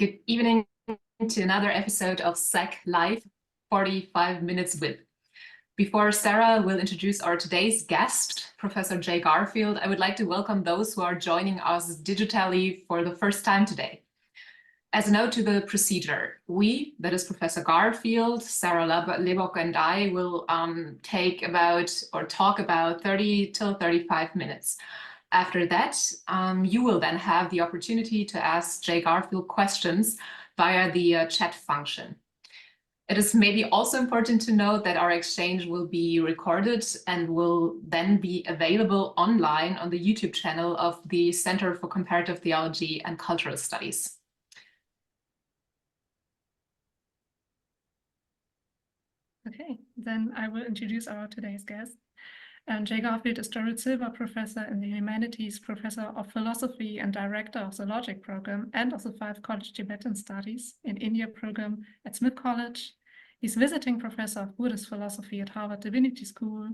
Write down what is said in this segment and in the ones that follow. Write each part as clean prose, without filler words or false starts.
Good evening to another episode of ZeKK Live, 45 Minutes with. Before Sarah will introduce our today's guest, Professor J. Garfield, I would like to welcome those who are joining us digitally for the first time today. As a note to the procedure, we, that is Professor Garfield, Sarah Lebock, and I will talk about 30 till 35 minutes. After that, you will then have the opportunity to ask J. Garfield questions via the chat function. It is maybe also important to note that our exchange will be recorded and will then be available online on the YouTube channel of the Center for Comparative Theology and Cultural Studies. Okay, then I will introduce our today's guest. J. Garfield is Dorrit Silver Professor in the Humanities, Professor of Philosophy and Director of the Logic Program and of the 5 College Tibetan Studies in India program at Smith College. He's visiting Professor of Buddhist Philosophy at Harvard Divinity School,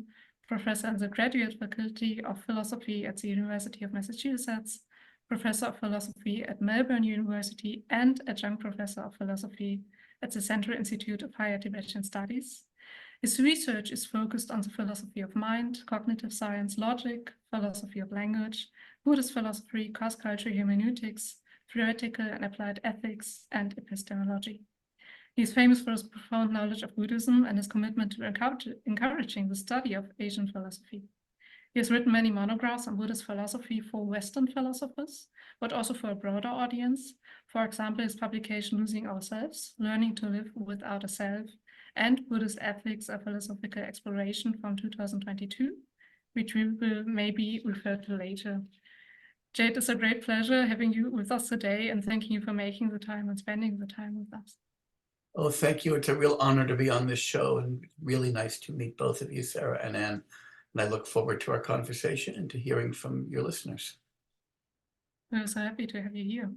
Professor in the Graduate Faculty of Philosophy at the University of Massachusetts, Professor of Philosophy at Melbourne University, and Adjunct Professor of Philosophy at the Central Institute of Higher Tibetan Studies. His research is focused on the philosophy of mind, cognitive science, logic, philosophy of language, Buddhist philosophy, cross-cultural hermeneutics, theoretical and applied ethics, and epistemology. He is famous for his profound knowledge of Buddhism and his commitment to encouraging the study of Asian philosophy. He has written many monographs on Buddhist philosophy for Western philosophers, but also for a broader audience. For example, his publication Losing Ourselves, Learning to Live Without a Self, and Buddhist Ethics, a Philosophical Exploration from 2022, which we will maybe refer to later. Jade, it's a great pleasure having you with us today, and thanking you for making the time and spending the time with us. Oh, thank you. It's a real honor to be on this show, and really nice to meet both of you, Sarah and Anne. And I look forward to our conversation and to hearing from your listeners. We're so happy to have you here.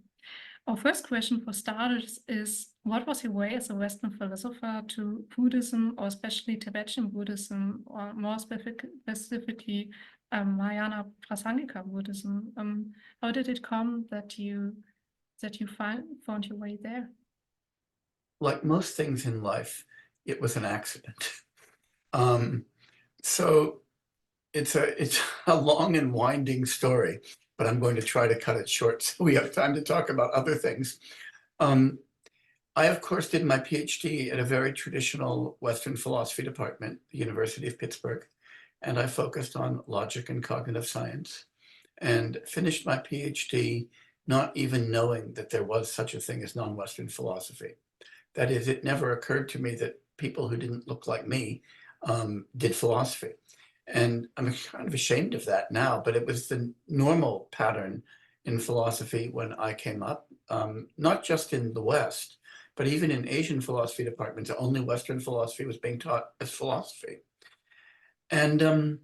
Our first question for starters is, what was your way as a Western philosopher to Buddhism, or especially Tibetan Buddhism, or more specifically Mahayana Prasangika Buddhism? How did it come that you found your way there? Like most things in life, it was an accident. So it's a long and winding story, but I'm going to try to cut it short so we have time to talk about other things. I, of course, did my PhD at a very traditional Western philosophy department, the University of Pittsburgh, and I focused on logic and cognitive science, and finished my PhD not even knowing that there was such a thing as non-Western philosophy. That is, it never occurred to me that people who didn't look like me did philosophy. And I'm kind of ashamed of that now, but it was the normal pattern in philosophy when I came up, not just in the West, but even in Asian philosophy departments. Only Western philosophy was being taught as philosophy. And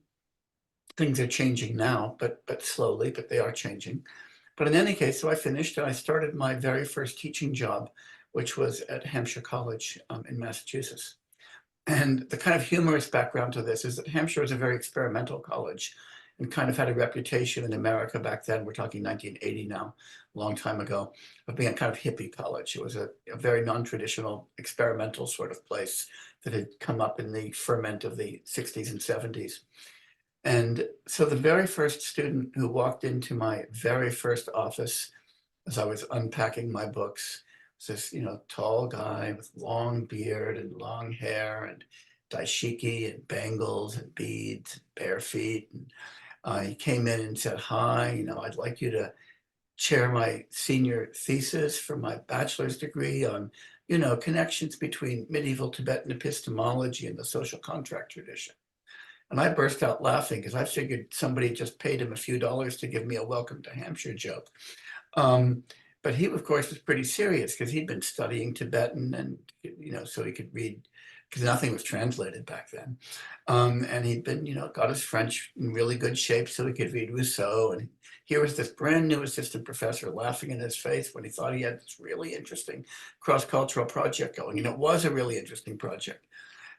things are changing now, but slowly, but they are changing. But in any case, so I finished and I started my very first teaching job, which was at Hampshire College in Massachusetts. And the kind of humorous background to this is that Hampshire was a very experimental college and kind of had a reputation in America back then, we're talking 1980 now, a long time ago, of being a kind of hippie college. It was a very non-traditional experimental sort of place that had come up in the ferment of the 60s and 70s. And so the very first student who walked into my very first office as I was unpacking my books was this, tall guy with long beard and long hair and daishiki and bangles and beads and bare feet. And he came in and said, "Hi, I'd like you to chair my senior thesis for my bachelor's degree on, connections between medieval Tibetan epistemology and the social contract tradition." And I burst out laughing because I figured somebody just paid him a few dollars to give me a welcome to Hampshire joke. But he, of course, was pretty serious because he'd been studying Tibetan and, so he could read, because nothing was translated back then. And he'd been, got his French in really good shape so he could read Rousseau. And here was this brand new assistant professor laughing in his face when he thought he had this really interesting cross-cultural project going. And it was a really interesting project.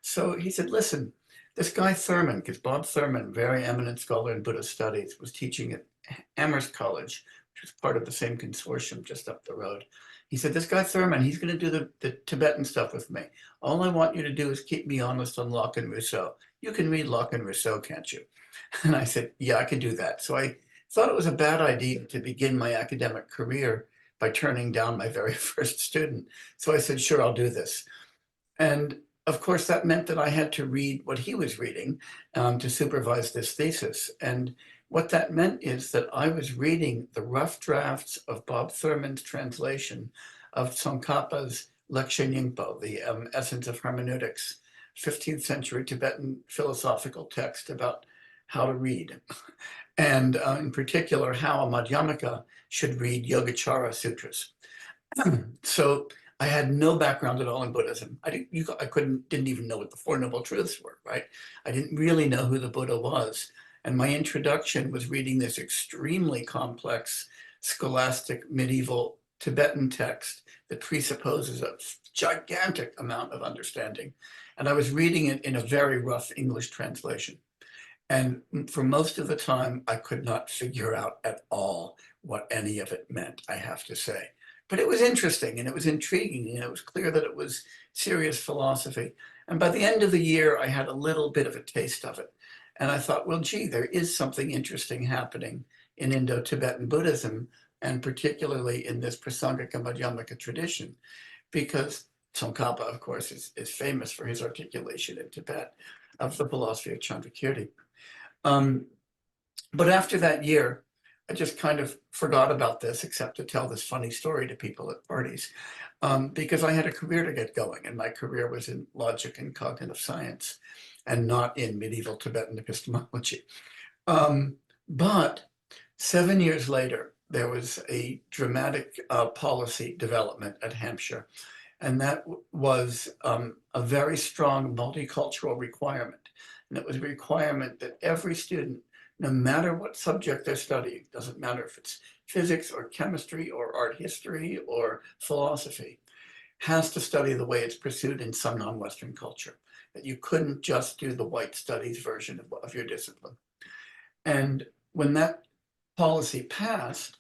So he said, "Listen, this guy Thurman," because Bob Thurman, very eminent scholar in Buddhist studies, was teaching at Amherst College, which was part of the same consortium just up the road. He said, this guy Thurman, he's going to do the Tibetan stuff with me. All I want you to do is keep me honest on Locke and Rousseau. You can read Locke and Rousseau, can't you? And I said, yeah, I can do that. So I thought it was a bad idea to begin my academic career by turning down my very first student. So I said, sure, I'll do this. And of course, that meant that I had to read what he was reading to supervise this thesis. And what that meant is that I was reading the rough drafts of Bob Thurman's translation of Tsongkhapa's Lekshe Nyingpo, the Essence of Hermeneutics, 15th century Tibetan philosophical text about how to read. And in particular, how a Madhyamaka should read Yogacara Sutras. So I had no background at all in Buddhism. I didn't even know what the Four Noble Truths were, right? I didn't really know who the Buddha was. And my introduction was reading this extremely complex, scholastic, medieval Tibetan text that presupposes a gigantic amount of understanding. And I was reading it in a very rough English translation. And for most of the time, I could not figure out at all what any of it meant, I have to say. But it was interesting and it was intriguing, and it was clear that it was serious philosophy. And by the end of the year, I had a little bit of a taste of it. And I thought, well, gee, there is something interesting happening in Indo-Tibetan Buddhism, and particularly in this Prasangika Madhyamaka tradition, because Tsongkhapa, of course, is famous for his articulation in Tibet of the philosophy of Chandrakirti. But after that year, I just kind of forgot about this, except to tell this funny story to people at parties, because I had a career to get going, and my career was in logic and cognitive science and not in medieval Tibetan epistemology. But 7 years later, there was a dramatic policy development at Hampshire, and that was a very strong multicultural requirement. And it was a requirement that every student, no matter what subject they're studying, doesn't matter if it's physics or chemistry or art history or philosophy, has to study the way it's pursued in some non-Western culture. That you couldn't just do the white studies version of your discipline. And when that policy passed,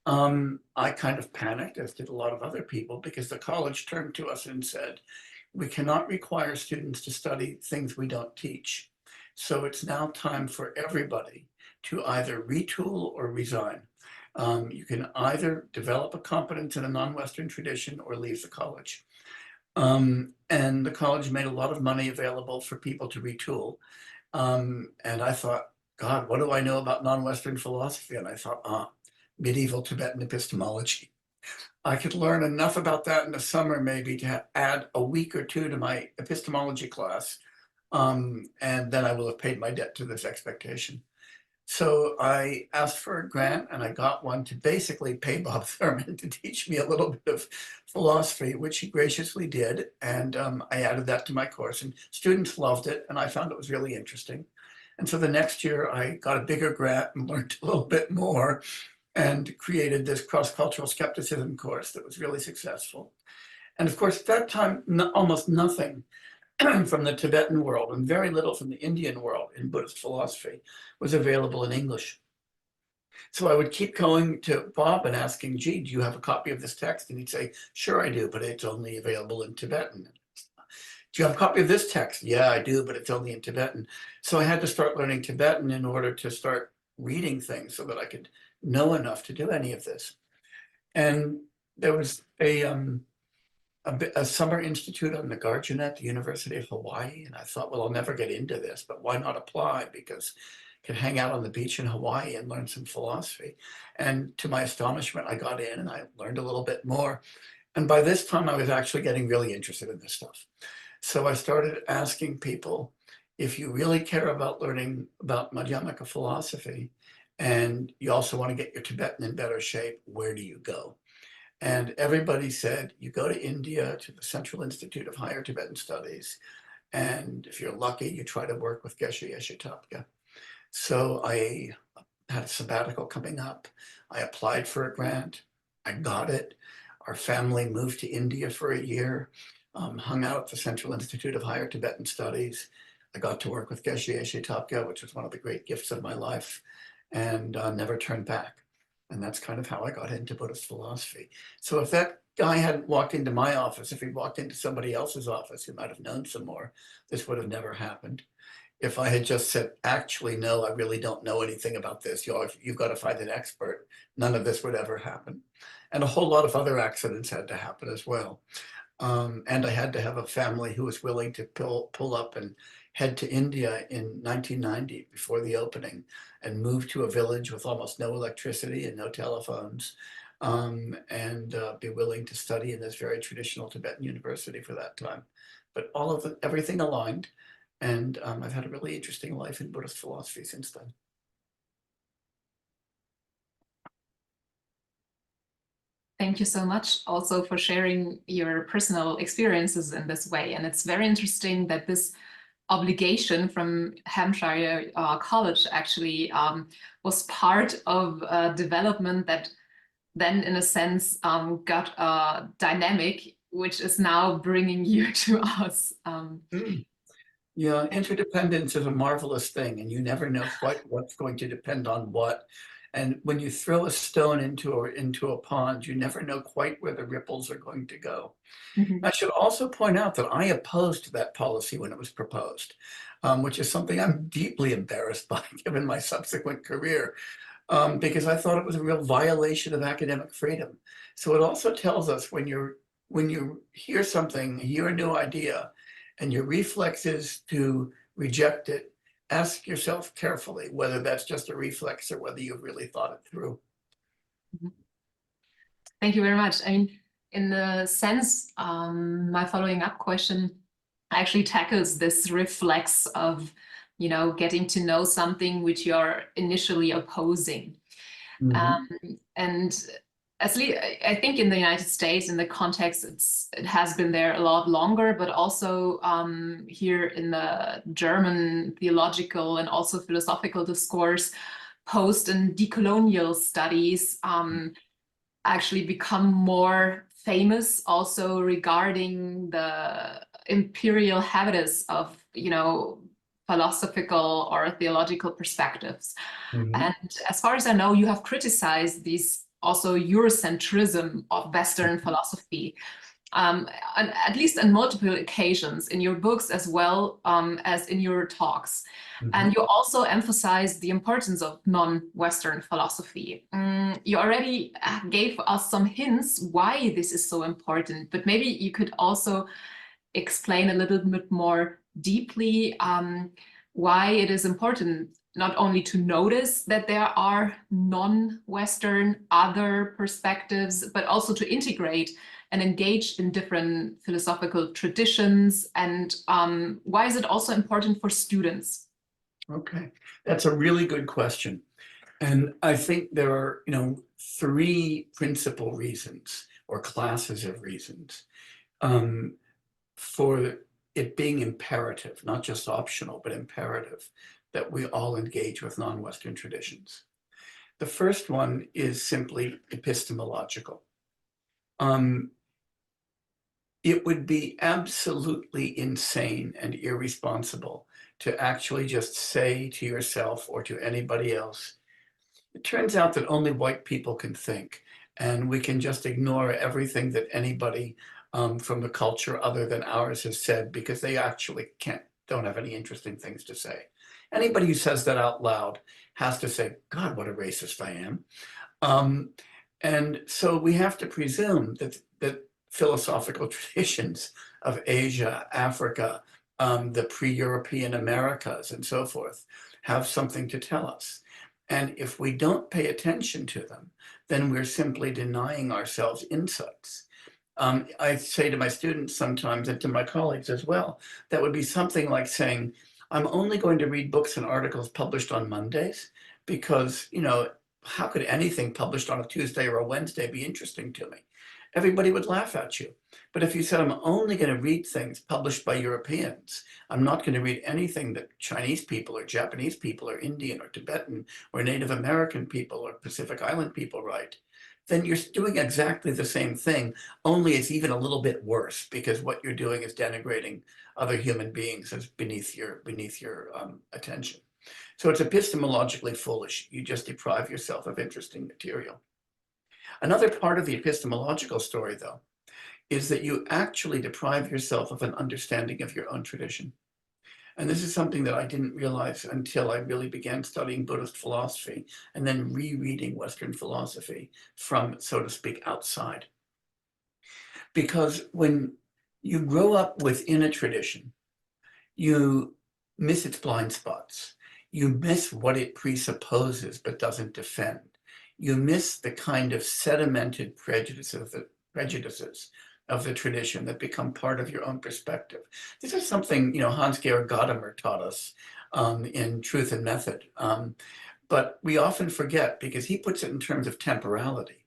I kind of panicked, as did a lot of other people, because the college turned to us and said, we cannot require students to study things we don't teach. So it's now time for everybody to either retool or resign. You can either develop a competence in a non-Western tradition or leave the college. And the college made a lot of money available for people to retool. And I thought, God, what do I know about non-Western philosophy? And I thought, medieval Tibetan epistemology. I could learn enough about that in the summer, maybe to add a week or two to my epistemology class. And then I will have paid my debt to this expectation. So I asked for a grant, and I got one to basically pay Bob Thurman to teach me a little bit of philosophy, which he graciously did. And I added that to my course, and students loved it, and I found it was really interesting. And so the next year I got a bigger grant and learned a little bit more and created this cross-cultural skepticism course that was really successful. And of course, at that time, almost nothing from the Tibetan world and very little from the Indian world in Buddhist philosophy was available in English. So I would keep going to Bob and asking, gee, do you have a copy of this text? And he'd say, sure, I do, but it's only available in Tibetan. Do you have a copy of this text? Yeah, I do, but it's only in Tibetan. So I had to start learning Tibetan in order to start reading things so that I could know enough to do any of this. And there was a summer institute on Nagarjuna at the University of Hawaii. And I thought, well, I'll never get into this, but why not apply? Because I could hang out on the beach in Hawaii and learn some philosophy. And to my astonishment, I got in and I learned a little bit more. And by this time, I was actually getting really interested in this stuff. So I started asking people, if you really care about learning about Madhyamaka philosophy, and you also want to get your Tibetan in better shape, where do you go? And everybody said, you go to India, to the Central Institute of Higher Tibetan Studies. And if you're lucky, you try to work with Geshe Yeshe Tapka. So I had a sabbatical coming up. I applied for a grant. I got it. Our family moved to India for a year, hung out at the Central Institute of Higher Tibetan Studies. I got to work with Geshe Yeshe Tapka, which was one of the great gifts of my life, and never turned back. And that's kind of how I got into Buddhist philosophy. So if that guy hadn't walked into my office, if he walked into somebody else's office who might have known some more, this would have never happened. If I had just said, actually, no, I really don't know anything about this, you've got to find an expert, none of this would ever happen. And a whole lot of other accidents had to happen as well. And I had to have a family who was willing to pull up and head to India in 1990 before the opening and move to a village with almost no electricity and no telephones, and be willing to study in this very traditional Tibetan university for that time. But everything aligned, and I've had a really interesting life in Buddhist philosophy since then. Thank you so much also for sharing your personal experiences in this way. And it's very interesting that this obligation from Hampshire College actually was part of a development that then, in a sense, got a dynamic, which is now bringing you to us. Yeah, interdependence is a marvelous thing, and you never know quite what's going to depend on what. And when you throw a stone into a pond, you never know quite where the ripples are going to go. I should also point out that I opposed that policy when it was proposed, which is something I'm deeply embarrassed by given my subsequent career, because I thought it was a real violation of academic freedom. So it also tells us when you hear something, hear a new idea, and your reflex is to reject it, ask yourself carefully whether that's just a reflex or whether you've really thought it through. Thank you very much. I mean, in the sense, my following up question actually tackles this reflex of, getting to know something which you're initially opposing. And I think in the United States, in the context, it has been there a lot longer, but also here in the German theological and also philosophical discourse, post and decolonial studies actually become more famous also regarding the imperial habitus of, philosophical or theological perspectives. And as far as I know, you have criticized these also Eurocentrism of Western philosophy, and at least on multiple occasions in your books as well as in your talks. And you also emphasize the importance of non-Western philosophy. You already gave us some hints why this is so important, but maybe you could also explain a little bit more deeply why it is important not only to notice that there are non-Western other perspectives, but also to integrate and engage in different philosophical traditions. And why is it also important for students? Okay, that's a really good question. And I think there are, three principal reasons or classes of reasons for it being imperative, not just optional, but imperative, that we all engage with non-Western traditions. The first one is simply epistemological. It would be absolutely insane and irresponsible to actually just say to yourself or to anybody else, it turns out that only white people can think, and we can just ignore everything that anybody from the culture other than ours has said because they actually don't have any interesting things to say. Anybody who says that out loud has to say, God, what a racist I am. And so we have to presume that philosophical traditions of Asia, Africa, the pre-European Americas and so forth have something to tell us. And if we don't pay attention to them, then we're simply denying ourselves insights. I say to my students sometimes, and to my colleagues as well, that would be something like saying, I'm only going to read books and articles published on Mondays because, how could anything published on a Tuesday or a Wednesday be interesting to me? Everybody would laugh at you. But if you said, I'm only going to read things published by Europeans, I'm not going to read anything that Chinese people or Japanese people or Indian or Tibetan or Native American people or Pacific Island people write, then you're doing exactly the same thing, only it's even a little bit worse because what you're doing is denigrating other human beings as beneath your attention. So it's epistemologically foolish. You just deprive yourself of interesting material. Another part of the epistemological story, though, is that you actually deprive yourself of an understanding of your own tradition. And this is something that I didn't realize until I really began studying Buddhist philosophy and then rereading Western philosophy from, so to speak, outside. Because when you grow up within a tradition, you miss its blind spots. You miss what it presupposes but doesn't defend. You miss the kind of sedimented prejudices of the tradition that become part of your own perspective. This is something, Hans-Georg Gadamer taught us in Truth and Method. But we often forget because he puts it in terms of temporality.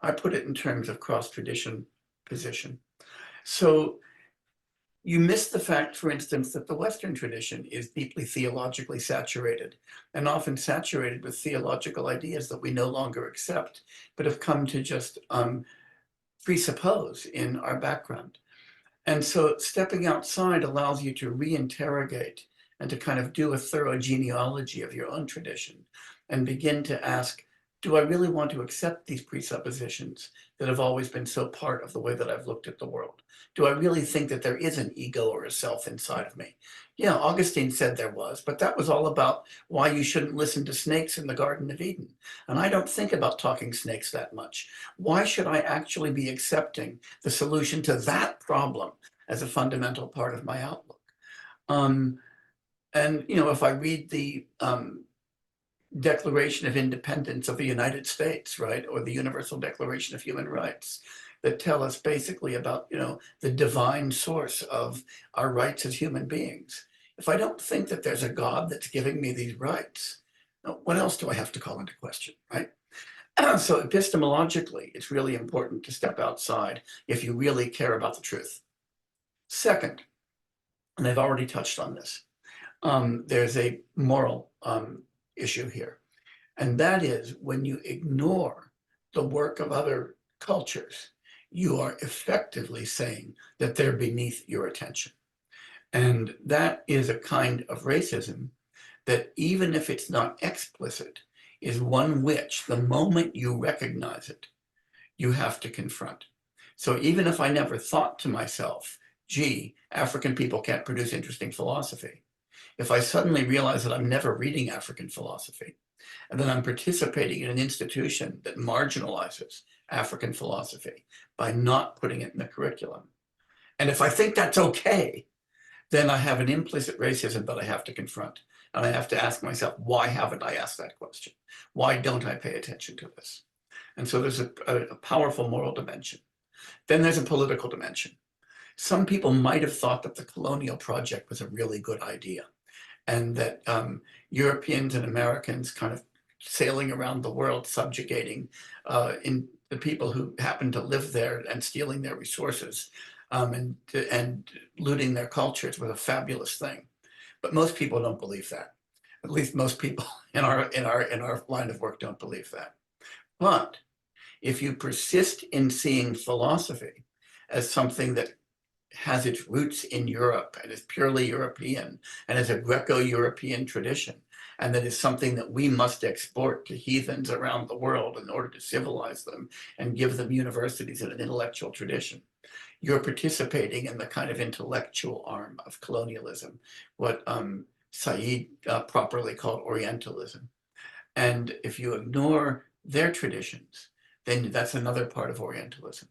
I put it in terms of cross-tradition position. So you miss the fact, for instance, that the Western tradition is deeply theologically saturated and often saturated with theological ideas that we no longer accept, but have come to just presuppose in our background. And so stepping outside allows you to reinterrogate and to kind of do a thorough genealogy of your own tradition and begin to ask, do I really want to accept these presuppositions that have always been so part of the way that I've looked at the world? Do I really think that there is an ego or a self inside of me? Yeah, Augustine said there was, but that was all about why you shouldn't listen to snakes in the Garden of Eden. And I don't think about talking snakes that much. Why should I actually be accepting the solution to that problem as a fundamental part of my outlook? And, if I read the Declaration of Independence of the United States, right, or the Universal Declaration of Human Rights, that tell us basically about, the divine source of our rights as human beings. If I don't think that there's a God that's giving me these rights, what else do I have to call into question, right? So epistemologically, it's really important to step outside if you really care about the truth. Second, and I've already touched on this, there's a moral issue here. And that is when you ignore the work of other cultures, you are effectively saying that they're beneath your attention. And that is a kind of racism that, even if it's not explicit, is one which, the moment you recognize it, you have to confront. So even if I never thought to myself, gee, African people can't produce interesting philosophy, if I suddenly realize that I'm never reading African philosophy, and then I'm participating in an institution that marginalizes African philosophy by not putting it in the curriculum, and if I think that's okay, then I have an implicit racism that I have to confront. And I have to ask myself, why haven't I asked that question? Why don't I pay attention to this? And so there's a powerful moral dimension. Then there's a political dimension. Some people might have thought that the colonial project was a really good idea, and that Europeans and Americans kind of sailing around the world, subjugating in the people who happen to live there and stealing their resources and looting their cultures was a fabulous thing. But most people don't believe that. At least most people in our line of work don't believe that. But if you persist in seeing philosophy as something that has its roots in Europe and is purely European and is a Greco-European tradition, and that is something that we must export to heathens around the world in order to civilize them and give them universities and an intellectual tradition, you're participating in the kind of intellectual arm of colonialism, what Said properly called Orientalism. And if you ignore their traditions, then that's another part of Orientalism.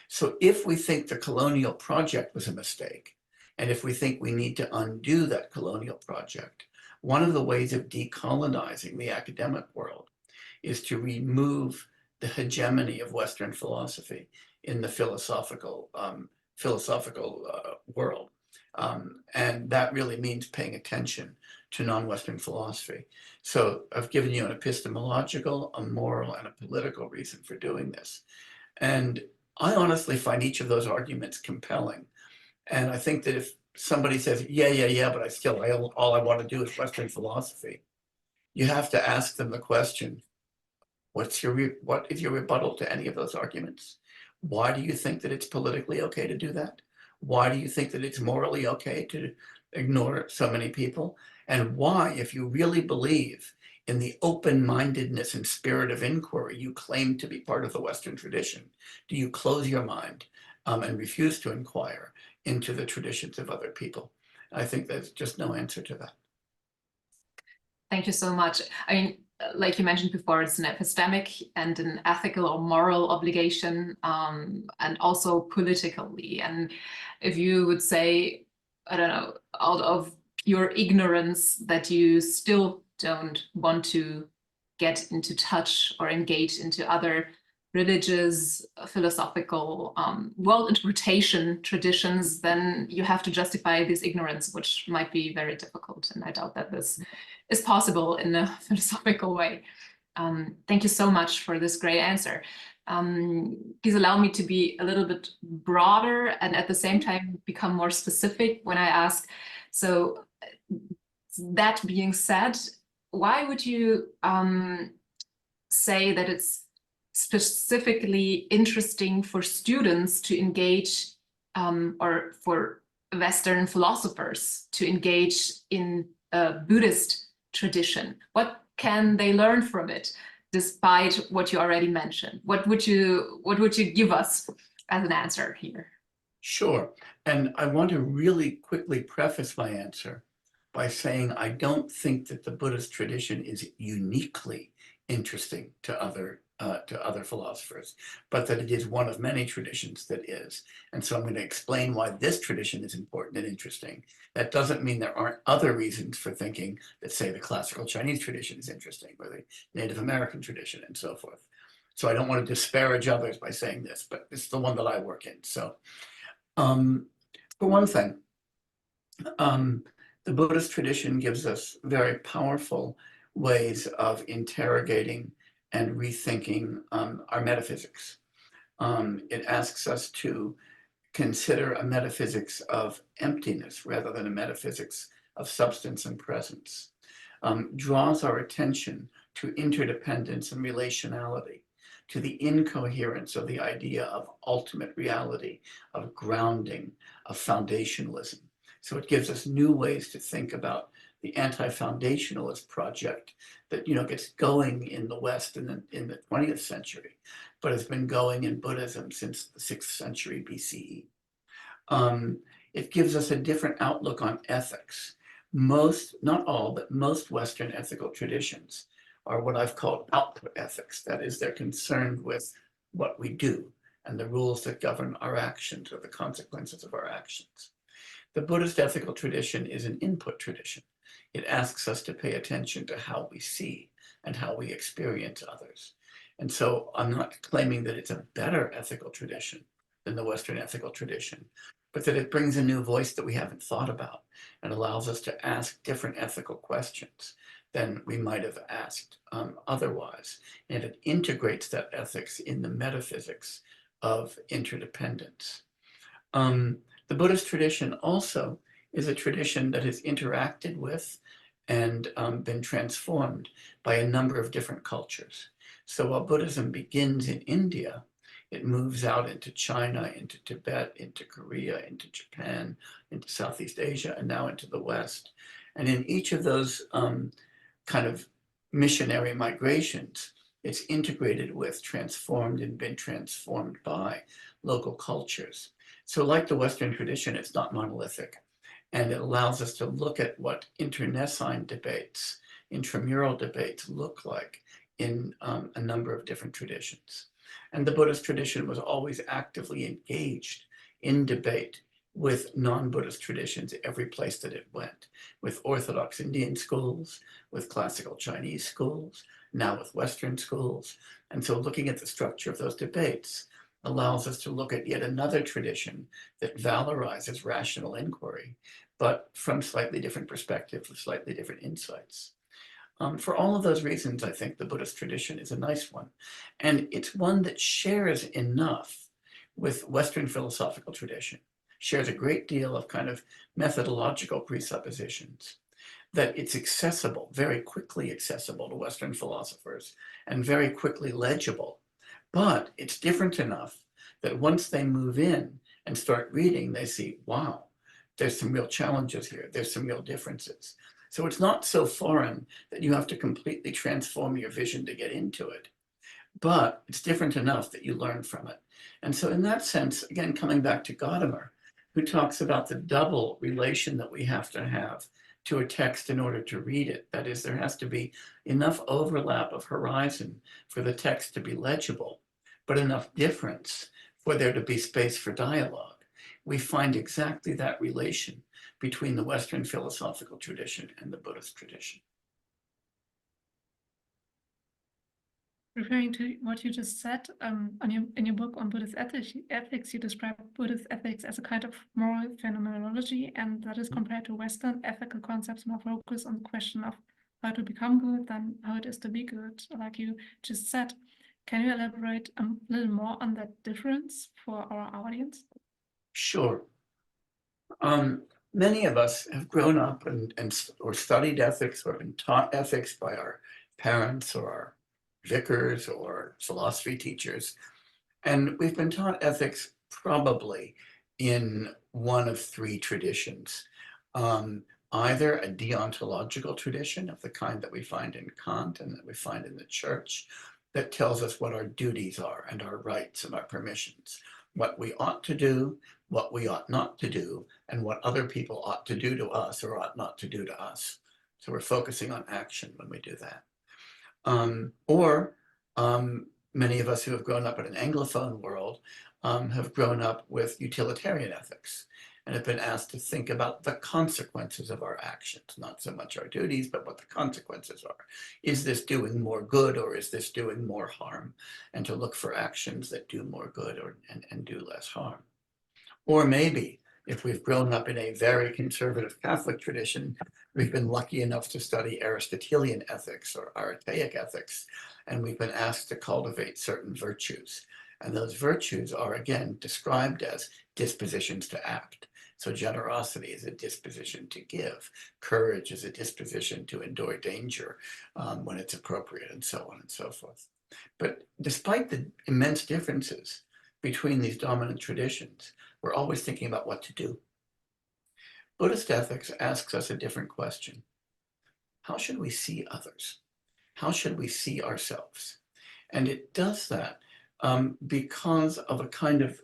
So if we think the colonial project was a mistake, and if we think we need to undo that colonial project, one of the ways of decolonizing the academic world is to remove the hegemony of Western philosophy in the philosophical world. And that really means paying attention to non-Western philosophy. So I've given you an epistemological, a moral, and a political reason for doing this. And I honestly find each of those arguments compelling. And I think that if somebody says, yeah, but all I want to do is Western philosophy, you have to ask them the question, what is your rebuttal to any of those arguments? Why do you think that it's politically okay to do that? Why do you think that it's morally okay to ignore so many people? And why, if you really believe in the open-mindedness and spirit of inquiry you claim to be part of the Western tradition, do you close your mind and refuse to inquire into the traditions of other people? I think there's just no answer to that. Thank you so much. I mean, like you mentioned before, it's an epistemic and an ethical or moral obligation, and also politically. And if you would say, I don't know, out of pure ignorance that you still don't want to get into touch or engage into other religious, philosophical, world interpretation traditions, then you have to justify this ignorance, which might be very difficult. And I doubt that this is possible in a philosophical way. Thank you so much for this great answer. Please allow me to be a little bit broader and at the same time become more specific when I ask. So that being said, why would you say that it's specifically interesting for students to engage, or for Western philosophers to engage in a Buddhist tradition? What can they learn from it, despite what you already mentioned? What would you give us as an answer here? Sure. And I want to really quickly preface my answer by saying I don't think that the Buddhist tradition is uniquely interesting to other philosophers, but that it is one of many traditions that is. And so I'm going to explain why this tradition is important and interesting. That doesn't mean there aren't other reasons for thinking that, say, the classical Chinese tradition is interesting, or the Native American tradition, and so forth. So I don't want to disparage others by saying this, but it's the one that I work in. So for one thing, the Buddhist tradition gives us very powerful ways of interrogating and rethinking our metaphysics. It asks us to consider a metaphysics of emptiness rather than a metaphysics of substance and presence. Draws our attention to interdependence and relationality, to the incoherence of the idea of ultimate reality, of grounding, of foundationalism. So it gives us new ways to think about the anti-foundationalist project that gets going in the West in the 20th century, but has been going in Buddhism since the 6th century BCE. It gives us a different outlook on ethics. Most, not all, but most Western ethical traditions are what I've called output ethics. That is, they're concerned with what we do and the rules that govern our actions or the consequences of our actions. The Buddhist ethical tradition is an input tradition. It asks us to pay attention to how we see and how we experience others. And so I'm not claiming that it's a better ethical tradition than the Western ethical tradition, but that it brings a new voice that we haven't thought about and allows us to ask different ethical questions than we might have asked otherwise. And it integrates that ethics in the metaphysics of interdependence. The Buddhist tradition also is a tradition that has interacted with and been transformed by a number of different cultures. So while Buddhism begins in India, it moves out into China, into Tibet, into Korea, into Japan, into Southeast Asia, and now into the West. And in each of those kind of missionary migrations, it's integrated with, transformed, and been transformed by local cultures. So like the Western tradition, it's not monolithic. And it allows us to look at what internecine debates, intramural debates look like in a number of different traditions. And the Buddhist tradition was always actively engaged in debate with non-Buddhist traditions every place that it went, with Orthodox Indian schools, with classical Chinese schools, now with Western schools. And so looking at the structure of those debates allows us to look at yet another tradition that valorizes rational inquiry, but from slightly different perspectives, with slightly different insights. For all of those reasons, I think the Buddhist tradition is a nice one. And it's one that shares enough with Western philosophical tradition, shares a great deal of kind of methodological presuppositions, that it's accessible, very quickly accessible to Western philosophers, and very quickly legible. But it's different enough that once they move in and start reading, they see, wow, there's some real challenges here. There's some real differences. So it's not so foreign that you have to completely transform your vision to get into it. But it's different enough that you learn from it. And so in that sense, again, coming back to Gadamer, who talks about the double relation that we have to a text in order to read it. That is, there has to be enough overlap of horizon for the text to be legible, but enough difference for there to be space for dialogue. We find exactly that relation between the Western philosophical tradition and the Buddhist tradition. Referring to what you just said, in your book on Buddhist ethics, you describe Buddhist ethics as a kind of moral phenomenology, and that is compared to Western ethical concepts more focused on the question of how to become good than how it is to be good, like you just said. Can you elaborate a little more on that difference for our audience? Sure. Many of us have grown up or studied ethics or been taught ethics by our parents or our vicars or philosophy teachers. And we've been taught ethics probably in one of three traditions. Either a deontological tradition of the kind that we find in Kant and that we find in the church, that tells us what our duties are and our rights and our permissions, what we ought to do, what we ought not to do, and what other people ought to do to us or ought not to do to us. So we're focusing on action when we do that. Many of us who have grown up in an Anglophone world have grown up with utilitarian ethics and have been asked to think about the consequences of our actions, not so much our duties, but what the consequences are. Is this doing more good or is this doing more harm? And to look for actions that do more good and do less harm. Or maybe if we've grown up in a very conservative Catholic tradition, we've been lucky enough to study Aristotelian ethics or Aretaic ethics, and we've been asked to cultivate certain virtues. And those virtues are, again, described as dispositions to act. So generosity is a disposition to give. Courage is a disposition to endure danger when it's appropriate, and so on and so forth. But despite the immense differences between these dominant traditions, we're always thinking about what to do. Buddhist ethics asks us a different question. How should we see others? How should we see ourselves? And it does that because of a kind of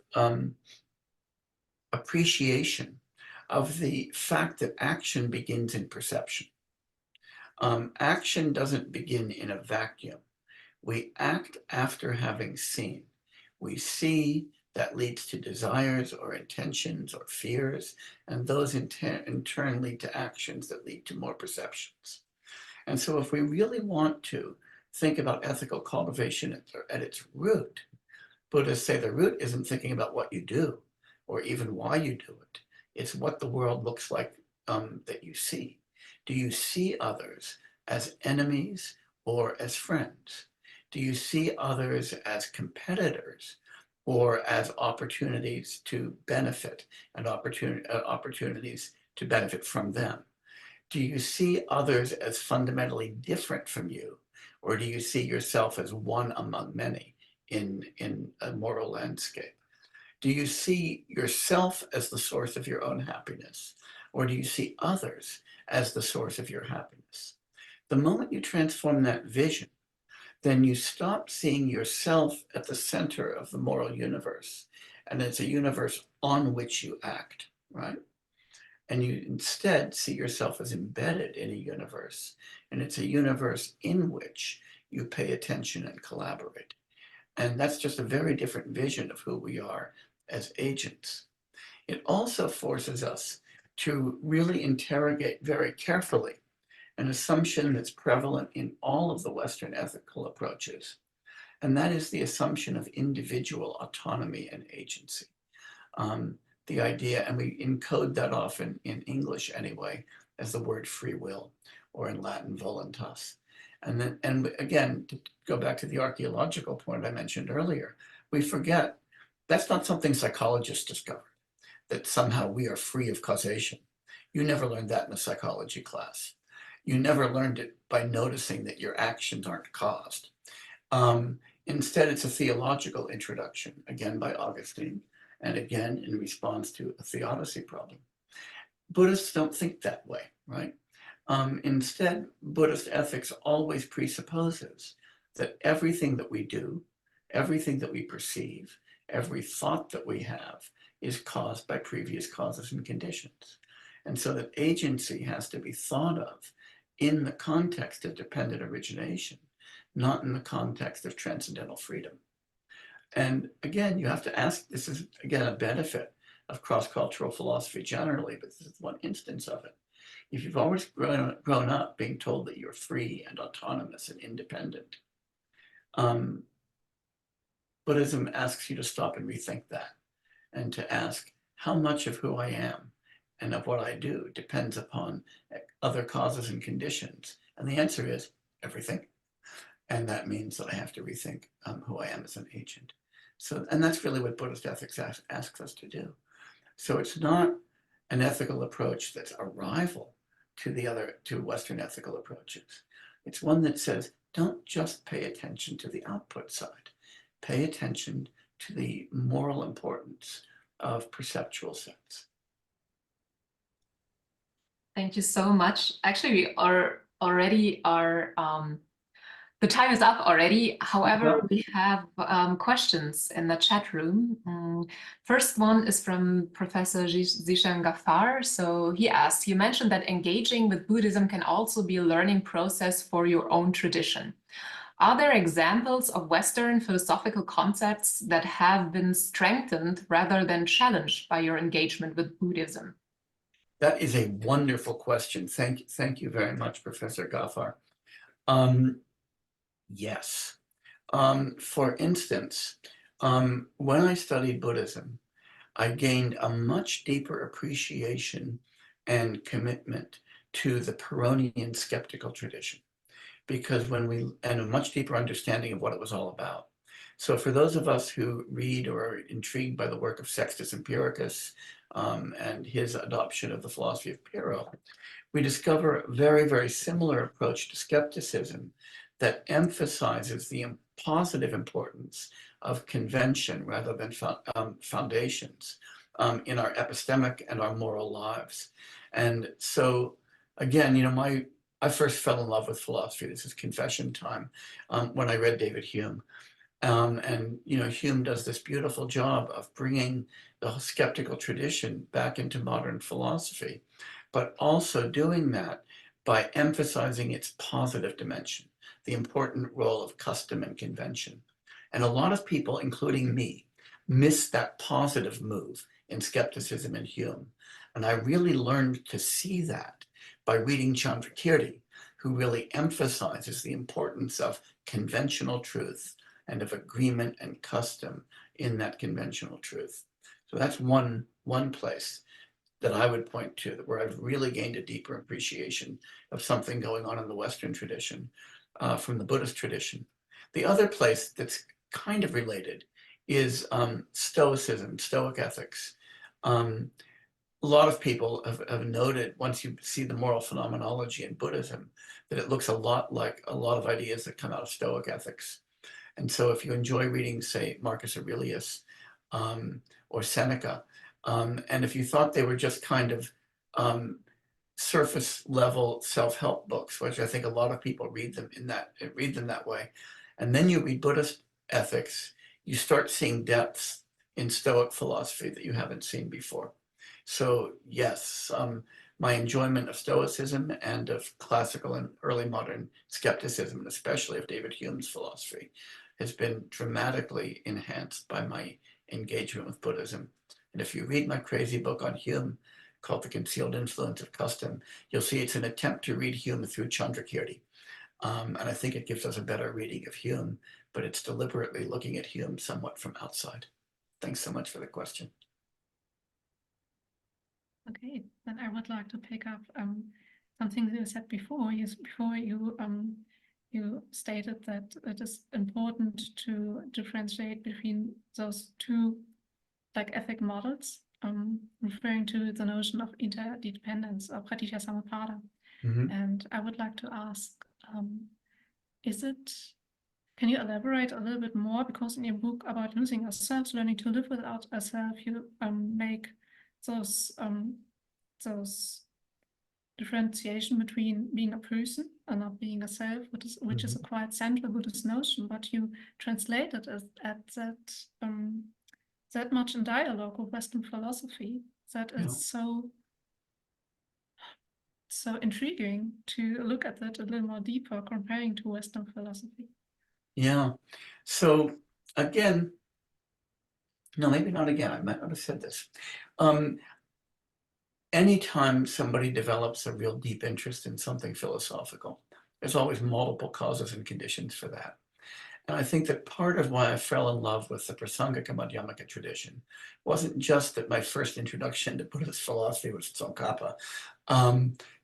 appreciation of the fact that action begins in perception. Action doesn't begin in a vacuum. We act after having seen. We see, that leads to desires or intentions or fears, and those in turn lead to actions that lead to more perceptions. And so if we really want to think about ethical cultivation at its root, Buddhists say the root isn't thinking about what you do or even why you do it. It's what the world looks like that you see. Do you see others as enemies or as friends? Do you see others as competitors or as opportunities to benefit and opportunities to benefit from them? Do you see others as fundamentally different from you, or do you see yourself as one among many in a moral landscape? Do you see yourself as the source of your own happiness, or do you see others as the source of your happiness? The moment you transform that vision, then you stop seeing yourself at the center of the moral universe, and it's a universe on which you act, right? And you instead see yourself as embedded in a universe, and it's a universe in which you pay attention and collaborate. And that's just a very different vision of who we are as agents. It also forces us to really interrogate very carefully an assumption that's prevalent in all of the Western ethical approaches, and that is the assumption of individual autonomy and agency. The idea, and we encode that often in English anyway, as the word free will, or in Latin voluntas. And again, to go back to the archaeological point I mentioned earlier, we forget that's not something psychologists discovered, that somehow we are free of causation. You never learned that in a psychology class. You never learned it by noticing that your actions aren't caused. Instead, it's a theological introduction, again by Augustine, and again in response to a theodicy problem. Buddhists don't think that way, right? Instead, Buddhist ethics always presupposes that everything that we do, everything that we perceive, every thought that we have is caused by previous causes and conditions. And so that agency has to be thought of in the context of dependent origination, not in the context of transcendental freedom. And again, you have to ask, this is again a benefit of cross-cultural philosophy generally, but this is one instance of it. If you've always grown up being told that you're free and autonomous and independent, Buddhism asks you to stop and rethink that, and to ask how much of who I am and of what I do depends upon other causes and conditions. And the answer is everything. And that means that I have to rethink who I am as an agent. So, and that's really what Buddhist ethics asks us to do. So it's not an ethical approach that's a rival to Western ethical approaches. It's one that says, don't just pay attention to the output side. Pay attention to the moral importance of perceptual sense. Thank you so much. Actually, we are already the time is up already. However, we have questions in the chat room. First one is from Professor Zishan Ghaffar. So he asked, you mentioned that engaging with Buddhism can also be a learning process for your own tradition. Are there examples of Western philosophical concepts that have been strengthened rather than challenged by your engagement with Buddhism? That is a wonderful question. Thank you very much, Professor Ghaffar. Yes. For instance, when I studied Buddhism, I gained a much deeper appreciation and commitment to the Pyrrhonian skeptical tradition, because and a much deeper understanding of what it was all about. So for those of us who read or are intrigued by the work of Sextus Empiricus and his adoption of the philosophy of Pyrrho, we discover a very, very similar approach to skepticism that emphasizes the positive importance of convention rather than foundations in our epistemic and our moral lives. And so, again, I first fell in love with philosophy. This is confession time, when I read David Hume. And Hume does this beautiful job of bringing the skeptical tradition back into modern philosophy, but also doing that by emphasizing its positive dimension, the important role of custom and convention. And a lot of people, including me, miss that positive move in skepticism in Hume. And I really learned to see that by reading Chandrakirti, who really emphasizes the importance of conventional truth and of agreement and custom in that conventional truth. So that's one place that I would point to, where I've really gained a deeper appreciation of something going on in the Western tradition from the Buddhist tradition. The other place that's kind of related is Stoicism, Stoic ethics. A lot of people have noted, once you see the moral phenomenology in Buddhism, that it looks a lot like a lot of ideas that come out of Stoic ethics. And so if you enjoy reading, say, Marcus Aurelius or Seneca, and if you thought they were just kind of surface level self-help books, which I think a lot of people read them that way, and then you read Buddhist ethics, you start seeing depths in Stoic philosophy that you haven't seen before. So yes, my enjoyment of Stoicism and of classical and early modern skepticism, and especially of David Hume's philosophy, has been dramatically enhanced by my engagement with Buddhism. And if you read my crazy book on Hume called The Concealed Influence of Custom, you'll see it's an attempt to read Hume through Chandrakirti. And I think it gives us a better reading of Hume, but it's deliberately looking at Hume somewhat from outside. Thanks so much for the question. Okay, then I would like to pick up something you said before. You stated that it is important to differentiate between those two ethic models, referring to the notion of interdependence or pratitya samutpada. Mm-hmm. And I would like to ask, can you elaborate a little bit more? Because in your book about losing ourselves, learning to live without ourselves, you make those differentiation between being a person and not being a self, which is a quite central Buddhist notion, but you translate it as that much in dialogue with Western philosophy that is so intriguing to look at it a little more deeper, comparing to Western philosophy. Yeah. So again, no, maybe not again. I might not have said this. Anytime somebody develops a real deep interest in something philosophical, there's always multiple causes and conditions for that. And I think that part of why I fell in love with the Prasangika Madhyamaka tradition wasn't just that my first introduction to Buddhist philosophy was Tsongkhapa,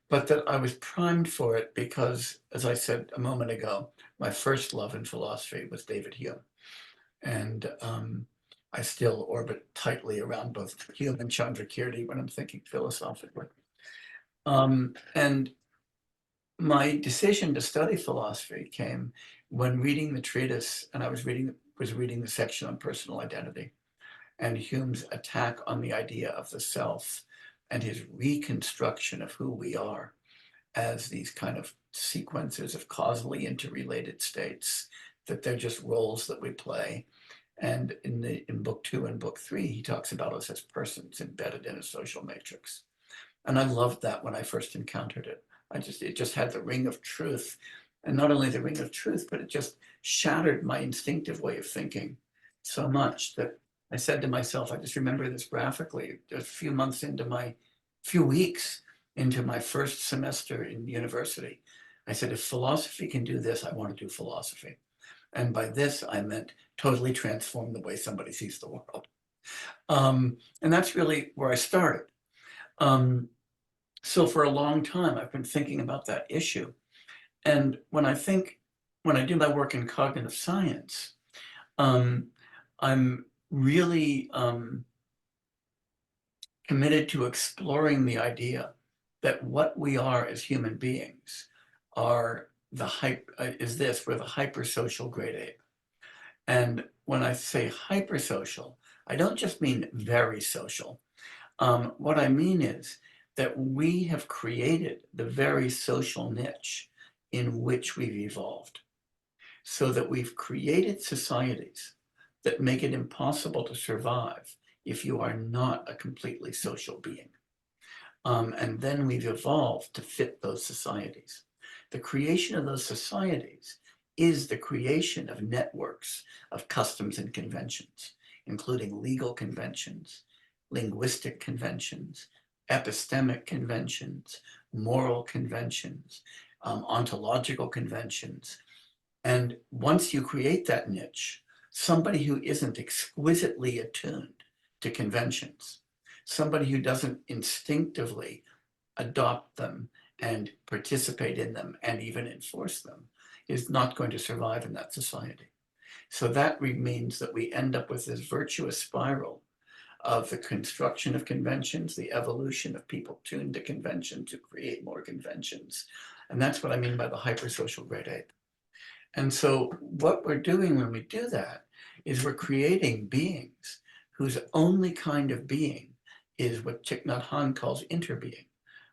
but that I was primed for it because, as I said a moment ago, my first love in philosophy was David Hume. And I still orbit tightly around both Hume and Chandrakirti when I'm thinking philosophically. And my decision to study philosophy came when reading the treatise, and I was reading the section on personal identity and Hume's attack on the idea of the self and his reconstruction of who we are as these kind of sequences of causally interrelated states, that they're just roles that we play. And in book 2 and book 3, he talks about us as persons embedded in a social matrix. And I loved that when I first encountered it. It just had the ring of truth. And not only the ring of truth, but it just shattered my instinctive way of thinking so much that I said to myself, I just remember this graphically, a few weeks into my first semester in university. I said, if philosophy can do this, I want to do philosophy. And by this, I meant totally transform the way somebody sees the world. And that's really where I started. So for a long time, I've been thinking about that issue. And when I do my work in cognitive science, I'm really committed to exploring the idea that what we are as human beings are we're the hypersocial great ape. And when I say hypersocial, I don't just mean very social. What I mean is that we have created the very social niche in which we've evolved, so that we've created societies that make it impossible to survive if you are not a completely social being. And then we've evolved to fit those societies. The creation of those societies is the creation of networks of customs and conventions, including legal conventions, linguistic conventions, epistemic conventions, moral conventions, ontological conventions. And once you create that niche, somebody who isn't exquisitely attuned to conventions, somebody who doesn't instinctively adopt them and participate in them and even enforce them, is not going to survive in that society. So that means that we end up with this virtuous spiral of the construction of conventions, the evolution of people tuned to convention to create more conventions. And that's what I mean by the hypersocial great ape. And so what we're doing when we do that is we're creating beings whose only kind of being is what Thich Nhat Hanh calls interbeing.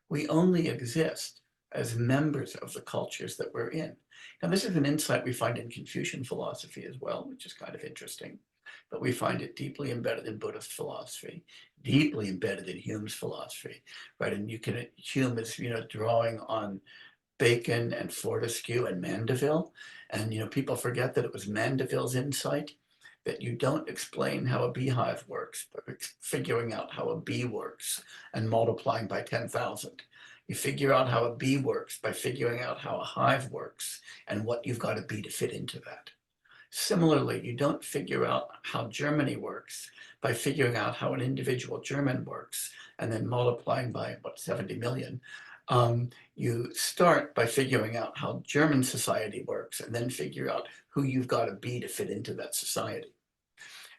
We only exist as members of the cultures that we're in. Now, this is an insight we find in Confucian philosophy as well, which is kind of interesting, but we find it deeply embedded in Buddhist philosophy, deeply embedded in Hume's philosophy, right? And Hume is, drawing on Bacon and Fortescue and Mandeville. And, people forget that it was Mandeville's insight that you don't explain how a beehive works, but figuring out how a bee works and multiplying by 10,000. You figure out how a bee works by figuring out how a hive works and what you've got to be to fit into that. Similarly, you don't figure out how Germany works by figuring out how an individual German works and then multiplying by, 70 million. You start by figuring out how German society works and then figure out who you've got to be to fit into that society.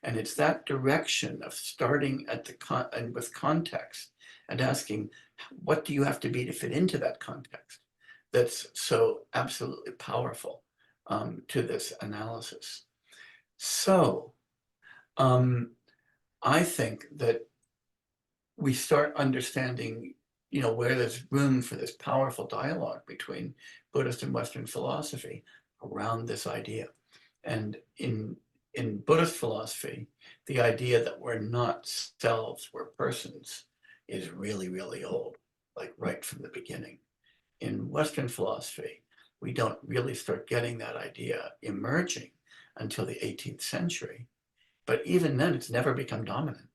And it's that direction of starting at with context and asking, what do you have to be to fit into that context? That's so absolutely powerful to this analysis. So I think that we start understanding you know, where there's room for this powerful dialogue between Buddhist and Western philosophy around this idea. And in Buddhist philosophy, the idea that we're not selves, we're persons, is really, really old, like right from the beginning. In Western philosophy, we don't really start getting that idea emerging until the 18th century. But even then, it's never become dominant.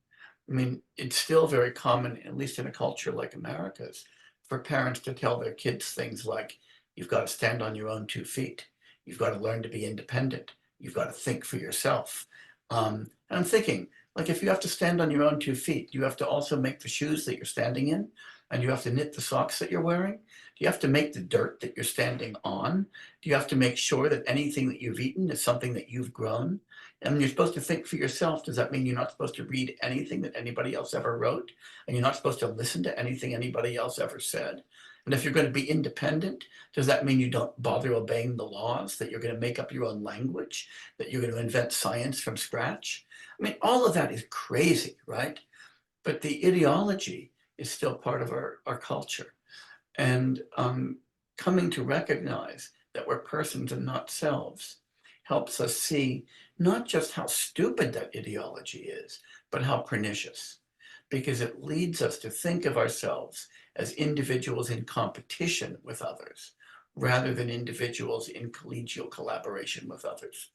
I mean, it's still very common, at least in a culture like America's, for parents to tell their kids things like, you've got to stand on your own 2 feet. You've got to learn to be independent. You've got to think for yourself. And I'm thinking, like, if you have to stand on your own 2 feet, you have to also make the shoes that you're standing in, and you have to knit the socks that you're wearing. Do you have to make the dirt that you're standing on? Do you have to make sure that anything that you've eaten is something that you've grown? And you're supposed to think for yourself. Does that mean you're not supposed to read anything that anybody else ever wrote? And you're not supposed to listen to anything anybody else ever said? And if you're going to be independent, does that mean you don't bother obeying the laws, that you're going to make up your own language, that you're going to invent science from scratch? I mean, all of that is crazy, right? But the ideology is still part of our culture. And coming to recognize that we're persons and not selves helps us see not just how stupid that ideology is, but how pernicious, because it leads us to think of ourselves as individuals in competition with others, rather than individuals in collegial collaboration with others.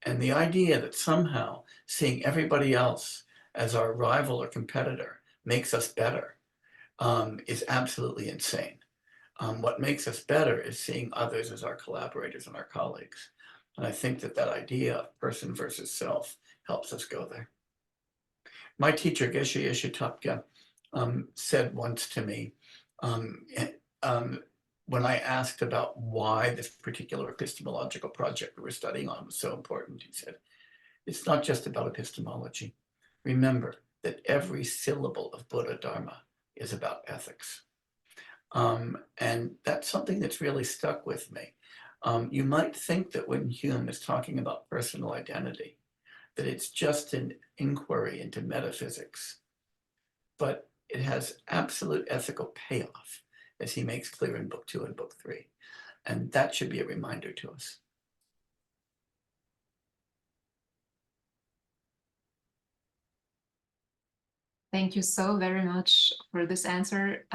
And the idea that somehow seeing everybody else as our rival or competitor makes us better is absolutely insane. What makes us better is seeing others as our collaborators and our colleagues. And I think that that idea of person versus self helps us go there. My teacher, Geshe Ishitopke, said once to me, when I asked about why this particular epistemological project we were studying on was so important, he said, it's not just about epistemology. Remember that every syllable of Buddha Dharma is about ethics. And that's something that's really stuck with me. You might think that when Hume is talking about personal identity, that it's just an inquiry into metaphysics, but it has absolute ethical payoff, as he makes clear in Book 2 and Book 3. And that should be a reminder to us. Thank you so very much for this answer.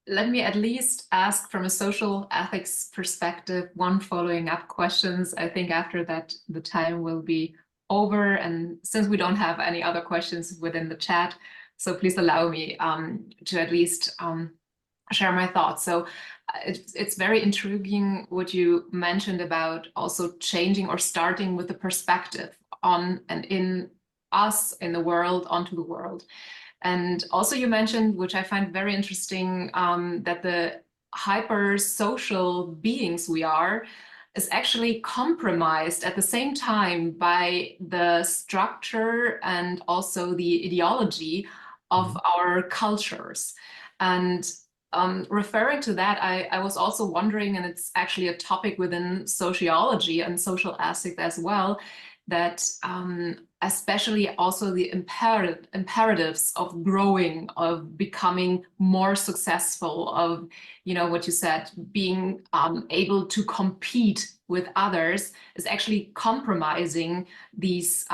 Let me at least ask from a social ethics perspective, one following up questions. I think after that, the time will be over. And since we don't have any other questions within the chat, so please allow me to at least share my thoughts. So it's very intriguing what you mentioned about also changing or starting with the perspective on and in us, in the world, onto the world. And also you mentioned, which I find very interesting, that the hyper-social beings we are is actually compromised at the same time by the structure and also the ideology of our cultures. And referring to that, I was also wondering, and it's actually a topic within sociology and social ethics as well, that especially also the imperatives of growing, of becoming more successful, of, you know, what you said, being able to compete with others is actually compromising these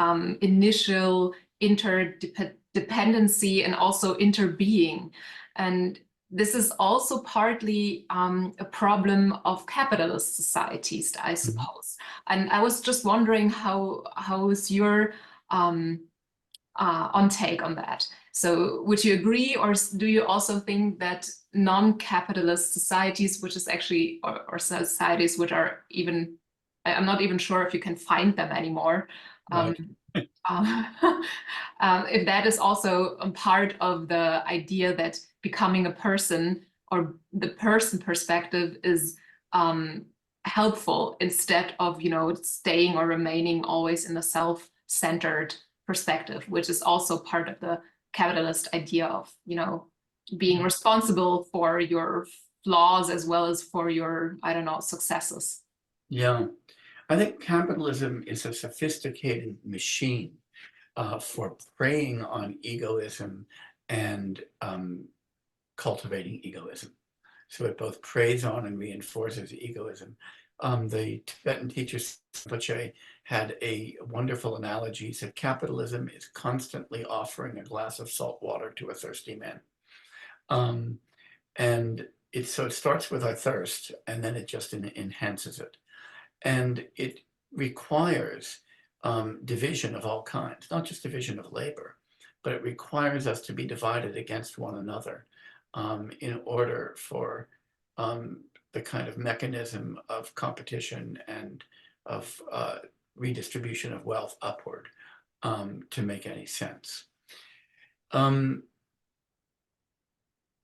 initial interdependency and also interbeing. And this is also partly a problem of capitalist societies, I suppose. And I was just wondering how is your on take on that? So would you agree, or do you also think that non-capitalist societies, which is actually, or societies which are even, I'm not even sure if you can find them anymore, Right. If that is also a part of the idea that becoming a person, or the person perspective, is helpful instead of, you know, staying or remaining always in the self-centered perspective, which is also part of the capitalist idea of, you know, being responsible for your flaws as well as for your, I don't know, successes. Yeah, I think capitalism is a sophisticated machine for preying on egoism and cultivating egoism. So it both preys on and reinforces egoism. The Tibetan teacher Rinpoche had a wonderful analogy. He said, capitalism is constantly offering a glass of salt water to a thirsty man. And so it starts with our thirst, and then it just enhances it. And it requires division of all kinds, not just division of labor, but it requires us to be divided against one another in order for the kind of mechanism of competition and of redistribution of wealth upward to make any sense.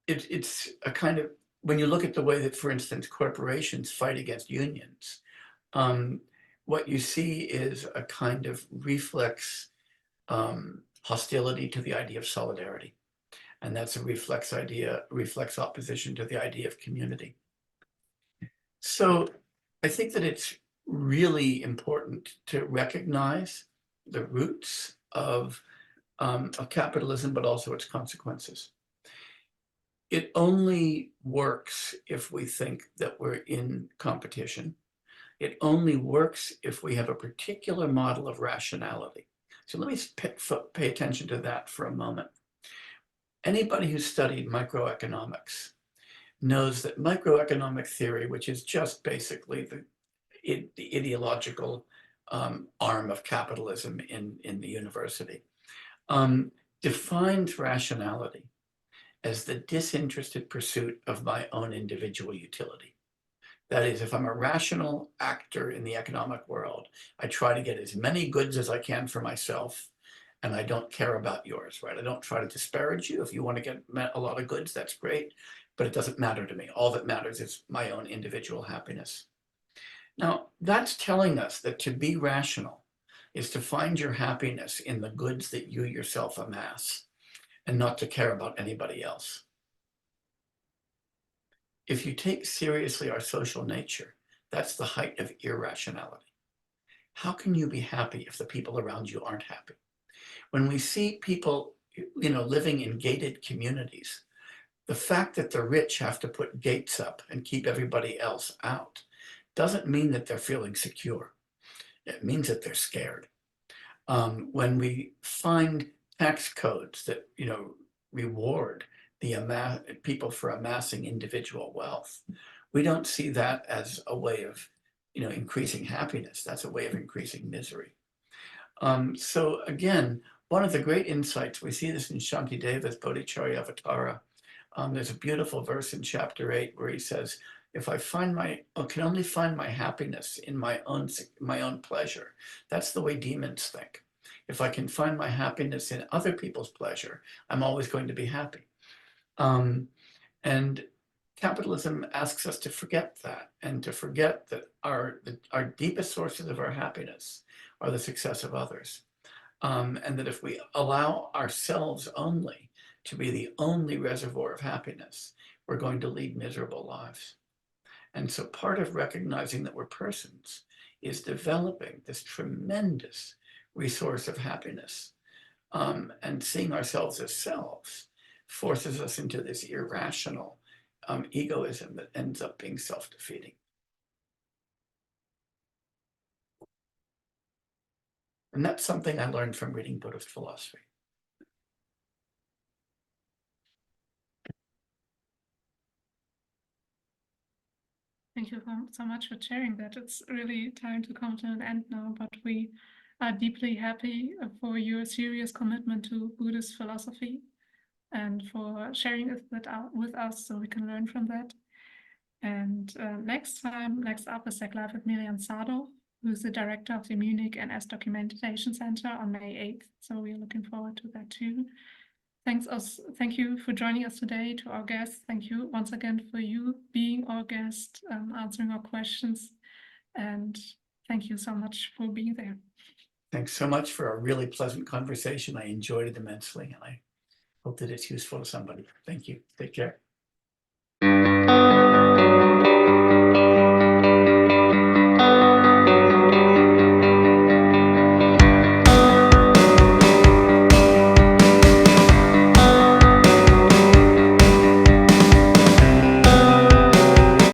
It's a kind of, when you look at the way that, for instance, corporations fight against unions, what you see is a kind of reflex hostility to the idea of solidarity. And that's a reflex opposition to the idea of community. So I think that it's really important to recognize the roots of capitalism, but also its consequences. It only works if we think that we're in competition. It only works if we have a particular model of rationality. So let me pay attention to that for a moment. Anybody who's studied microeconomics knows that microeconomic theory, which is just basically the ideological arm of capitalism in the university, defines rationality as the disinterested pursuit of my own individual utility. That is, if I'm a rational actor in the economic world, I try to get as many goods as I can for myself, and I don't care about yours, right? I don't try to disparage you. If you want to get a lot of goods, that's great, but it doesn't matter to me. All that matters is my own individual happiness. Now, that's telling us that to be rational is to find your happiness in the goods that you yourself amass and not to care about anybody else. If you take seriously our social nature, that's the height of irrationality. How can you be happy if the people around you aren't happy? When we see people, living in gated communities, the fact that the rich have to put gates up and keep everybody else out doesn't mean that they're feeling secure. It means that they're scared. When we find tax codes that, reward the people for amassing individual wealth, we don't see that as a way of, increasing happiness. That's a way of increasing misery. So again, one of the great insights, we see this in Shantideva's Bodhicharyavatara. There's a beautiful verse in chapter 8 where he says, if I can only find my happiness in my own pleasure, that's the way demons think. If I can find my happiness in other people's pleasure, I'm always going to be happy. And capitalism asks us to forget that, and to forget that our deepest sources of our happiness are the success of others. And that if we allow ourselves only to be the only reservoir of happiness, we're going to lead miserable lives. And so part of recognizing that we're persons is developing this tremendous resource of happiness. And seeing ourselves as selves forces us into this irrational egoism that ends up being self-defeating. And that's something I learned from reading Buddhist philosophy. Thank you so much for sharing that. It's really time to come to an end now, but we are deeply happy for your serious commitment to Buddhist philosophy and for sharing it with us so we can learn from that. And next up is ZeKK Live with Miriam Sado, who's the director of the Munich NS Documentation Center on May 8th. So we're looking forward to that too. Thank you for joining us today, to our guests. Thank you once again for you being our guest, answering our questions. And thank you so much for being there. Thanks so much for a really pleasant conversation. I enjoyed it immensely, and I hope that it's useful to somebody. Thank you. Take care.